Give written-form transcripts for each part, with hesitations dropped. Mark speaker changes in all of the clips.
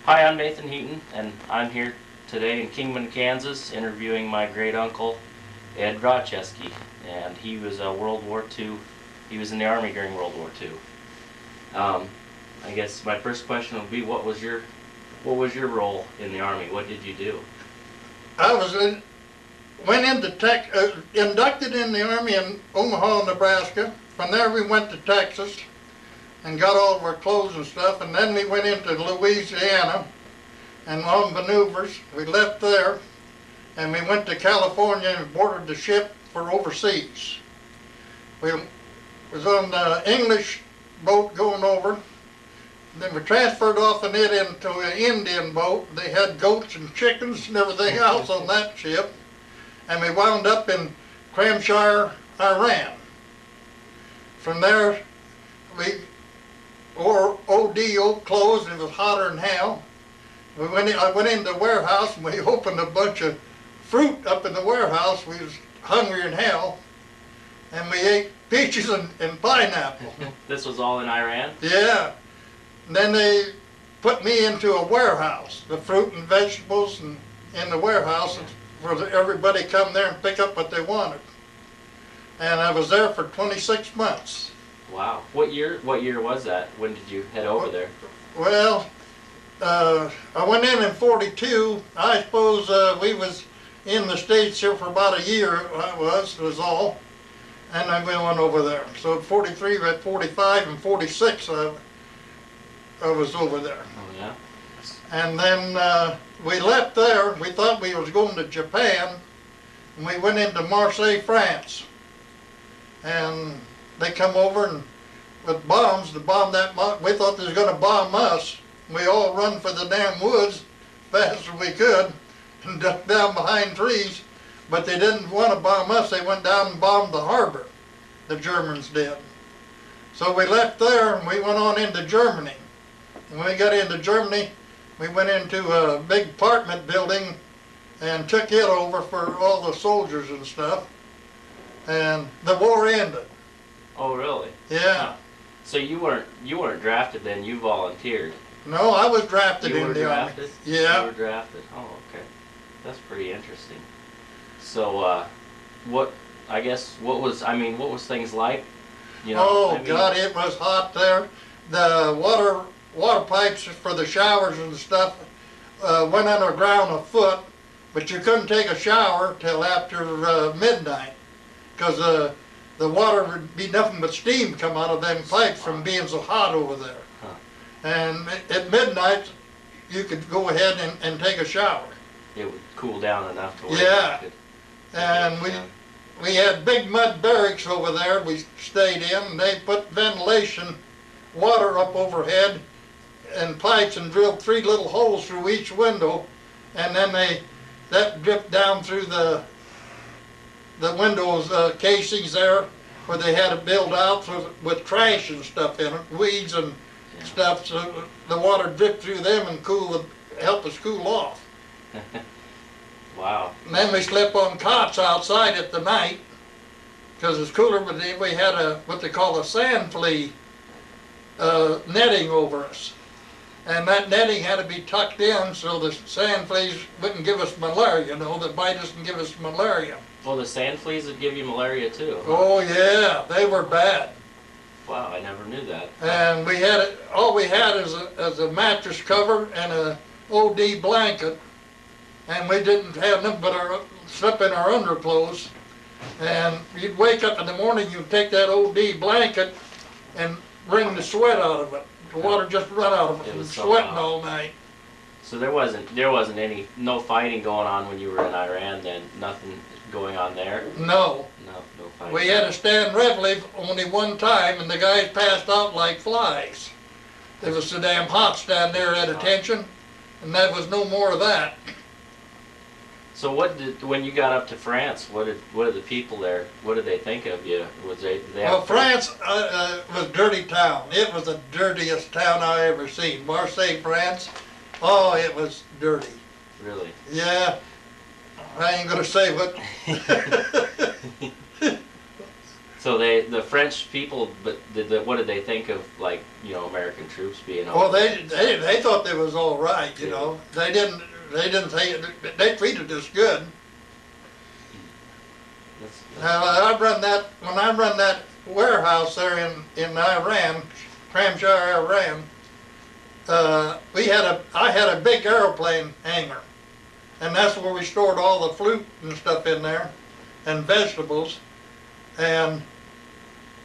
Speaker 1: Hi, I'm Nathan Heaton, and I'm here today in Kingman, Kansas, interviewing my great uncle, Ed Racicky, and he was a World War II. He was in the Army during World War II. I guess my first question would be, what was your role in the Army? What did you do?
Speaker 2: I was inducted in the Army in Omaha, Nebraska. From there we went to Texas and got all of our clothes and stuff, and then we went into Louisiana and on maneuvers. We left there and we went to California and boarded the ship for overseas. We was on the English boat going over. Then we transferred off in it into an Indian boat. They had goats and chickens and everything else on that ship. And we wound up in Cramshire, Iran. From there, we wore ODO clothes and it was hotter than hell. I went into the warehouse and we opened a bunch of fruit up in the warehouse. We was hungry in hell. And we ate peaches and pineapple.
Speaker 1: This was all in Iran?
Speaker 2: Yeah. And then they put me into a warehouse, the fruit and vegetables and in the warehouse for everybody come there and pick up what they wanted. And I was there for 26 months.
Speaker 1: Wow. What year was that? When did you head over there?
Speaker 2: Well, I went in 42. I suppose we was in the States here for about a year, was all. And then we went over there. So 43, we had 45 and 46 I was over there.
Speaker 1: Oh yeah.
Speaker 2: And then we left there. We thought we was going to Japan, and we went into Marseille, France. And they come over and with bombs to bomb that. We thought they was going to bomb us. We all run for the damn woods fast as we could and ducked down behind trees. But they didn't want to bomb us. They went down and bombed the harbor. The Germans did. So we left there and we went on into Germany. When we got into Germany, we went into a big apartment building and took it over for all the soldiers and stuff. And the war ended.
Speaker 1: Oh really?
Speaker 2: Yeah.
Speaker 1: So you weren't drafted then, you volunteered?
Speaker 2: No, I was drafted in the Army. Yeah.
Speaker 1: You were drafted? Oh, okay. That's pretty interesting. So what was things like? You know,
Speaker 2: oh God, it was hot there. The water pipes for the showers and stuff went underground a foot, but you couldn't take a shower till after midnight, because the water would be nothing but steam come out of them pipes from being so hot over there.
Speaker 1: Huh.
Speaker 2: And at midnight, you could go ahead and take a shower.
Speaker 1: It would cool down enough to where
Speaker 2: yeah.
Speaker 1: you could.
Speaker 2: And we had big mud barracks over there we stayed in, and they put ventilation, water up overhead, and pipes and drilled 3 little holes through each window, and then that dripped down through the windows casings there where they had it built out with trash and stuff in it, weeds and stuff, so the water dripped through them and help us cool off.
Speaker 1: Wow.
Speaker 2: And then we slept on cots outside at the night because it's cooler, but we had what they call a sand flea netting over us. And that netting had to be tucked in so the sand fleas wouldn't give us malaria, that bite us and give us malaria.
Speaker 1: Well, the sand fleas would give you malaria too. Huh?
Speaker 2: Oh yeah, they were bad.
Speaker 1: Wow, I never knew that.
Speaker 2: And we had all we had is a mattress cover and a OD blanket. And we didn't have nothing but slept in our underclothes. And you'd wake up in the morning, you'd take that OD blanket and wring the sweat out of it. The water just run out of it from sweating all night.
Speaker 1: So there wasn't no fighting going on when you were in Iran then? Nothing going on there?
Speaker 2: No.
Speaker 1: No fighting.
Speaker 2: We had to stand reveille only one time, and the guys passed out like flies. It was so damn hot standing there at attention, and that was no more of that.
Speaker 1: So when you got up to France, what did the people there, what did they think of you?
Speaker 2: Well, France was a dirty town. It was the dirtiest town I ever seen. Marseille, France. Oh, it was dirty.
Speaker 1: Really?
Speaker 2: Yeah. I ain't gonna say what.
Speaker 1: So the French people, but what did they think of, like, you know, American troops being over?
Speaker 2: Well, they thought they was all right, you know. They didn't think they treated us good. Now, when I run that warehouse there in Iran, Kramshire, Iran, I had a big airplane hangar, and that's where we stored all the fruit and stuff in there, and vegetables, and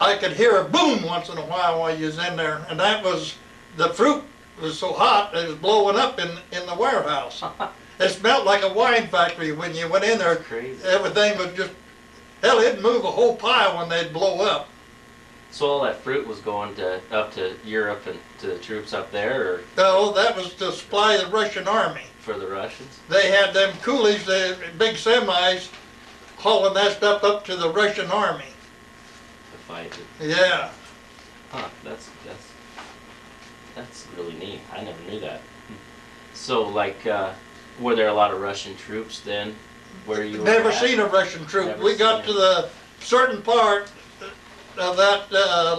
Speaker 2: I could hear a boom once in a while you was in there, and that was, the fruit was so hot it was blowing up in the warehouse. It smelled like a wine factory when you went in there.
Speaker 1: Crazy.
Speaker 2: Everything was just, hell, it'd move a whole pile when they'd blow up.
Speaker 1: So all that fruit was going up to Europe and to the troops up there, or
Speaker 2: No, that was to supply the Russian army.
Speaker 1: for the Russians?
Speaker 2: They had them coolies, the big semis, hauling that stuff up to the Russian army.
Speaker 1: To fight it.
Speaker 2: Yeah.
Speaker 1: Huh, that's really neat. I never knew that. So, like, were there a lot of Russian troops then where you were
Speaker 2: Never
Speaker 1: at?
Speaker 2: seen a Russian troop.
Speaker 1: Never
Speaker 2: We got
Speaker 1: seen
Speaker 2: to the certain part of that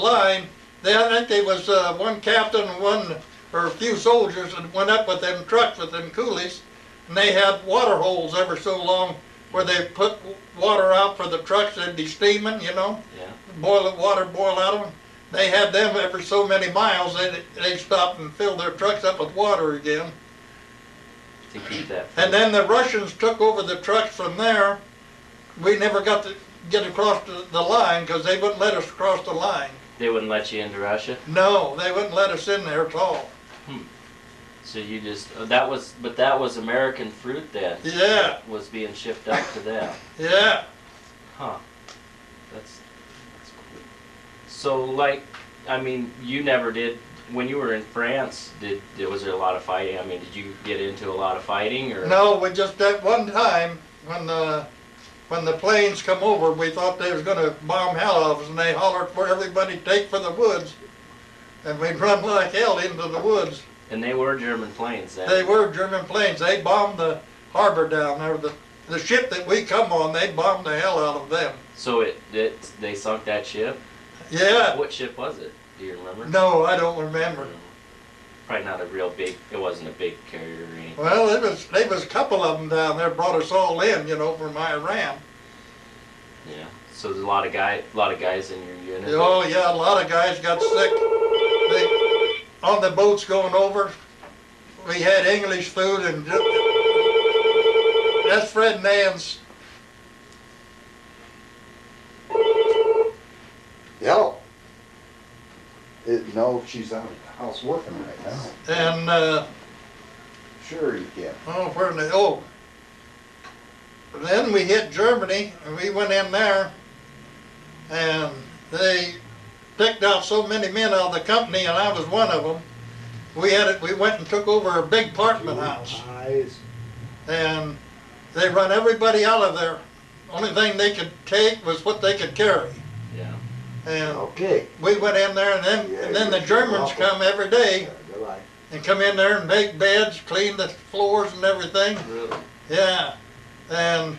Speaker 2: line. I think there was one captain and one or a few soldiers that went up with them trucks with them coolies, and they had water holes ever so long where they put water out for the trucks. They'd be steaming, you know,
Speaker 1: Yeah.
Speaker 2: water boil out of them. They had them every so many miles. They'd stop and fill their trucks up with water again.
Speaker 1: To keep that.
Speaker 2: And then the Russians took over the trucks from there. We never got to get across the line because they wouldn't let us cross the line.
Speaker 1: They wouldn't let you into Russia?
Speaker 2: No, they wouldn't let us in there at all.
Speaker 1: So you just, that was American fruit then?
Speaker 2: Yeah.
Speaker 1: That was being shipped up to them?
Speaker 2: Yeah.
Speaker 1: Huh. That's cool. So, like, I mean, you never did, when you were in France, was there a lot of fighting? I mean, did you get into a lot of fighting, or?
Speaker 2: No, we just, that one time, when the planes come over, we thought they was going to bomb hell out of us, and they hollered for everybody to take for the woods. And we'd run like hell into the woods.
Speaker 1: And they were German planes then?
Speaker 2: They were German planes. They bombed the harbor down there. The ship that we come on, they bombed the hell out of them.
Speaker 1: So they sunk that ship?
Speaker 2: Yeah.
Speaker 1: What ship was it? Do you remember?
Speaker 2: No, I don't remember.
Speaker 1: Probably not a real big, it wasn't a big carrier or anything.
Speaker 2: Well, there was a couple of them down there brought us all in, you know, from Iran.
Speaker 1: Yeah. So there's a lot of guys in your unit?
Speaker 2: Oh yeah, a lot of guys got sick. On the boats going over, we had English food, and that's Fred Nance.
Speaker 3: Yeah. No, she's out of the house working right now.
Speaker 2: And
Speaker 3: Sure you can.
Speaker 2: then we hit Germany, and we went in there, and they picked out so many men out of the company, and I was one of them. We went and took over a big apartment house, and they run everybody out of there. Only thing they could take was what they could carry.
Speaker 1: Yeah.
Speaker 2: And
Speaker 3: Okay.
Speaker 2: we went in there, and then the Germans come every day and come in there and make beds, clean the floors and everything.
Speaker 1: Really?
Speaker 2: Yeah. And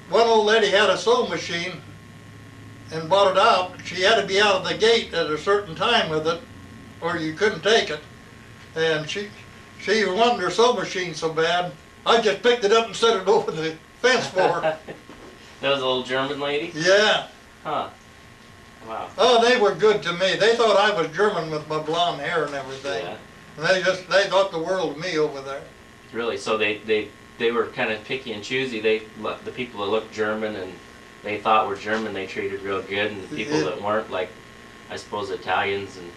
Speaker 2: one old lady had a sewing machine and bought it out. She had to be out of the gate at a certain time with it, or you couldn't take it. And she wanted her sewing machine so bad, I just picked it up and set it over the fence for her.
Speaker 1: That was a little German lady?
Speaker 2: Yeah.
Speaker 1: Huh. Wow.
Speaker 2: Oh, they were good to me. They thought I was German with my blonde hair and everything.
Speaker 1: Yeah.
Speaker 2: And they thought the world of me over there.
Speaker 1: Really? So they were kind of picky and choosy. The people that looked German and they thought were German, they treated real good, and the people that weren't, like, I suppose Italians and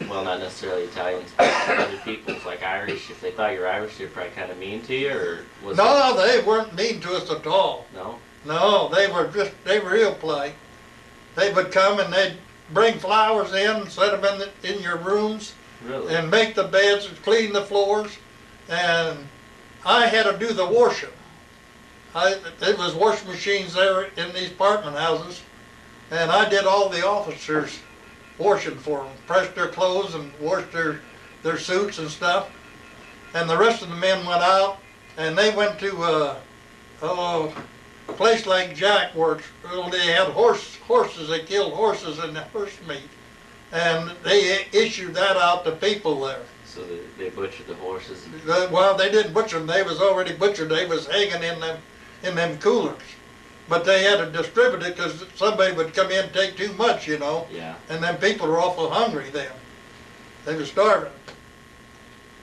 Speaker 1: well, not necessarily Italians, but other people, like Irish, if they thought you're Irish, they're probably kind of mean to you, or was
Speaker 2: No, they weren't mean to us at all.
Speaker 1: No?
Speaker 2: No, they were real polite. They would come and they'd bring flowers in, set them in your rooms,
Speaker 1: Really?
Speaker 2: and make the beds and clean the floors. And I had to do the washing. There was washing machines there in these apartment houses, and I did all the officers' washing for them, pressed their clothes and washed their suits and stuff. And the rest of the men went out, and they went to a place like Jack works, well, they had horses, they killed horses in the horse meat. And they issued that out to people there.
Speaker 1: So they butchered the horses.
Speaker 2: Well, they didn't butcher them, they was already butchered, they was hanging in them coolers. But they had to distribute it because somebody would come in and take too much, you know.
Speaker 1: Yeah.
Speaker 2: And then people were awful hungry then. They were starving.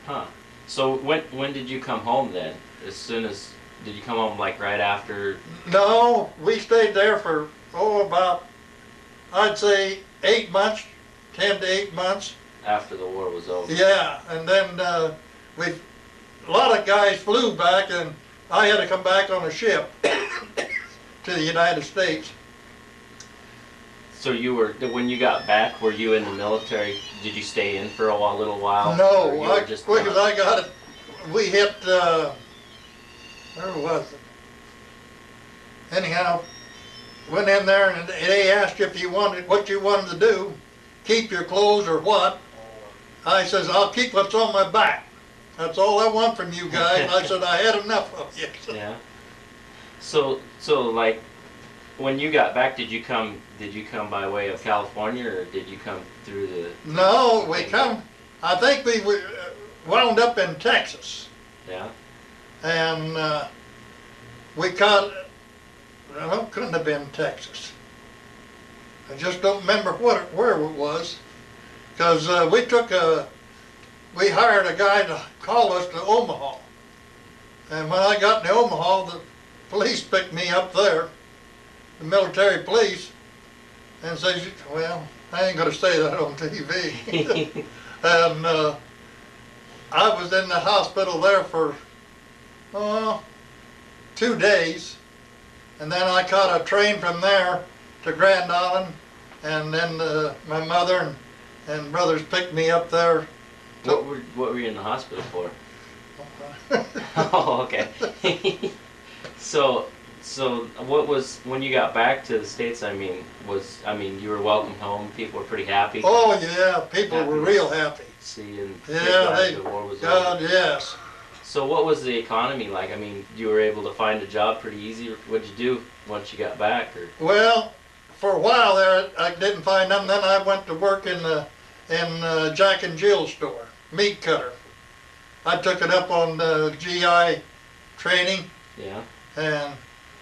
Speaker 1: Huh. So when did you come home then? As soon as, did you come home like right after?
Speaker 2: No, we stayed there for, about, I'd say 8 months, 10 to 8 months.
Speaker 1: After the war was over?
Speaker 2: Yeah, and then a lot of guys flew back and I had to come back on a ship to the United States.
Speaker 1: So you were, when you got back, were you in the military? Did you stay in for a little while?
Speaker 2: No,
Speaker 1: just
Speaker 2: because I got it, we hit, where was it? Anyhow, went in there and they asked you if you wanted, what you wanted to do, keep your clothes or what. I says, I'll keep what's on my back. That's all I want from you guys. I said, I had enough of you.
Speaker 1: Yeah. So like, when you got back, did you come by way of California, or did you come through the?
Speaker 2: No, I think we wound up in Texas.
Speaker 1: Yeah.
Speaker 2: And we caught, well, it couldn't have been Texas. I just don't remember where it was. Because we hired a guy to call us to Omaha. And when I got to Omaha, the police picked me up there, the military police, and says, well, I ain't gonna say that on TV. And I was in the hospital there for 2 days, and then I caught a train from there to Grand Island, and then my mother and brothers picked me up there.
Speaker 1: What were you in the hospital for? Oh, okay. So what was, when you got back to the States, I mean, you were welcomed home, people were pretty happy?
Speaker 2: Oh yeah, people were real happy.
Speaker 1: Seeing
Speaker 2: the
Speaker 1: war was
Speaker 2: God,
Speaker 1: over.
Speaker 2: yes.
Speaker 1: So what was the economy like? I mean, you were able to find a job pretty easy. What'd you do once you got back? Or?
Speaker 2: Well, for a while there, I didn't find them. Then I went to work in Jack and Jill's store, meat cutter. I took it up on the GI training.
Speaker 1: Yeah.
Speaker 2: And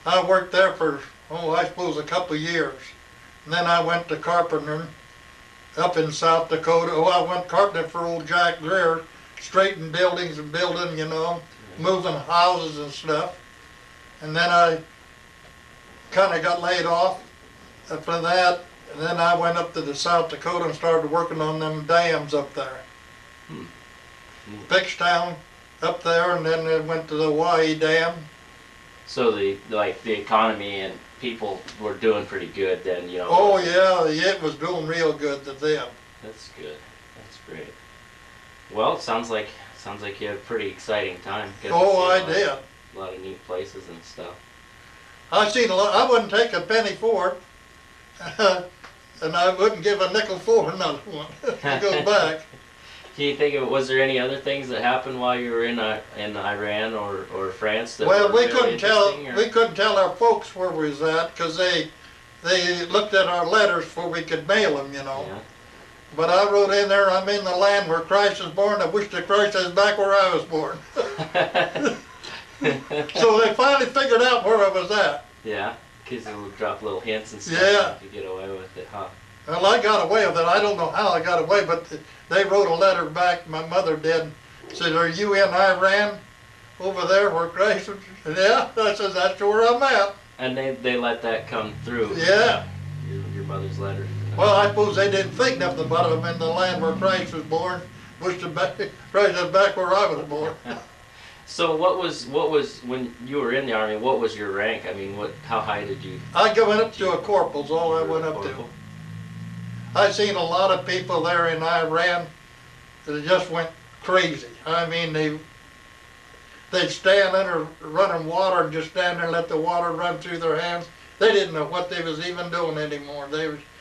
Speaker 2: I worked there for, I suppose a couple of years. And then I went to carpentering up in South Dakota. I went carpentering for old Jack Greer, straightening buildings and building, you know, moving houses and stuff. And then I kind of got laid off for that. And then I went up to the South Dakota and started working on them dams up there. Fixtown up there, and then I went to the Hawaii Dam.
Speaker 1: So the economy and people were doing pretty good then, you know.
Speaker 2: Oh yeah, it was doing real good to them.
Speaker 1: That's good. That's great. Well, it sounds like you had a pretty exciting time.
Speaker 2: Oh, I did.
Speaker 1: A lot of neat places and stuff.
Speaker 2: I seen a lot. I wouldn't take a penny for it, and I wouldn't give a nickel for another one to go back.
Speaker 1: Can you think of, was there any other things that happened while you were in Iran or France that
Speaker 2: Well,
Speaker 1: were
Speaker 2: we
Speaker 1: really
Speaker 2: couldn't tell.
Speaker 1: interesting, or?
Speaker 2: We couldn't tell our folks where we was at because they looked at our letters before we could mail them, you know.
Speaker 1: Yeah.
Speaker 2: But I wrote in there, I'm in the land where Christ was born. I wish that Christ was back where I was born. So they finally figured out where I was at.
Speaker 1: Yeah, kids would drop little hints and stuff.
Speaker 2: Yeah.
Speaker 1: To get away with it, huh?
Speaker 2: Well, I got away with it. I don't know how I got away, but they wrote a letter back, my mother did, said, are you in Iran over there where Christ was? Yeah, I said, that's where I'm at.
Speaker 1: And they let that come through.
Speaker 2: Yeah.
Speaker 1: Your mother's letter.
Speaker 2: Well, I suppose they didn't think nothing about it. I'm in the land where Christ was born. Wish the Christ was back where I was born.
Speaker 1: So what was when you were in the Army? What was your rank? I mean, how high did you?
Speaker 2: I went up to a corporal's. All I went up to. I seen a lot of people there in Iran that just went crazy. I mean, they'd stand under running water and just stand there and let the water run through their hands. They didn't know what they was even doing anymore.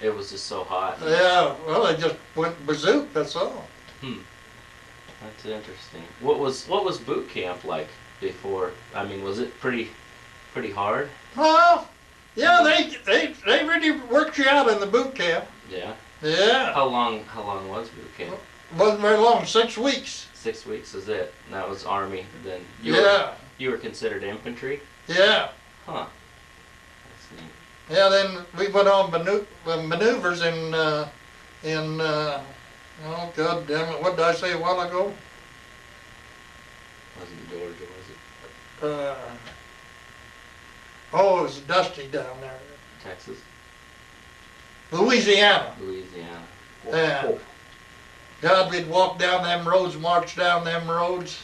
Speaker 1: It was just so hot.
Speaker 2: Yeah, well, they just went bazooka. That's all.
Speaker 1: That's interesting. What was boot camp like before? I mean, was it pretty pretty hard.
Speaker 2: Well, yeah, they really worked you out in the boot camp.
Speaker 1: Yeah.
Speaker 2: Yeah.
Speaker 1: How long was boot camp?
Speaker 2: Wasn't very long, 6 weeks.
Speaker 1: 6 weeks is it? And that was Army. Then you were considered infantry?
Speaker 2: Yeah.
Speaker 1: Huh. That's neat.
Speaker 2: Yeah, then we went on maneuvers in oh god damn it, what did I say a while ago?
Speaker 1: Wasn't Georgia, was it?
Speaker 2: Oh, it was dusty down there.
Speaker 1: Texas?
Speaker 2: Louisiana.
Speaker 1: Louisiana.
Speaker 2: Yeah. God, we'd walk down them roads, march down them roads,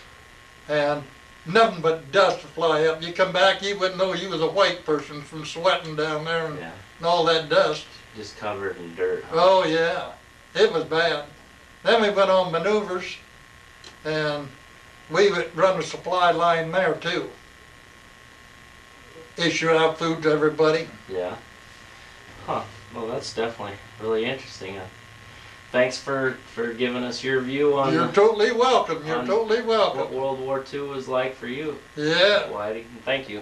Speaker 2: and nothing but dust to fly up. You come back, you wouldn't know you was a white person from sweating down there and all that dust.
Speaker 1: Just covered in dirt. Huh?
Speaker 2: Oh yeah, it was bad. Then we went on maneuvers, and we would run a supply line there too. Issue out food to everybody.
Speaker 1: Yeah. Huh. Well, that's definitely really interesting. Thanks for giving us your view on
Speaker 2: You're totally welcome. You're totally welcome.
Speaker 1: what World War II was like for you.
Speaker 2: Yeah.
Speaker 1: Whitey. Thank you.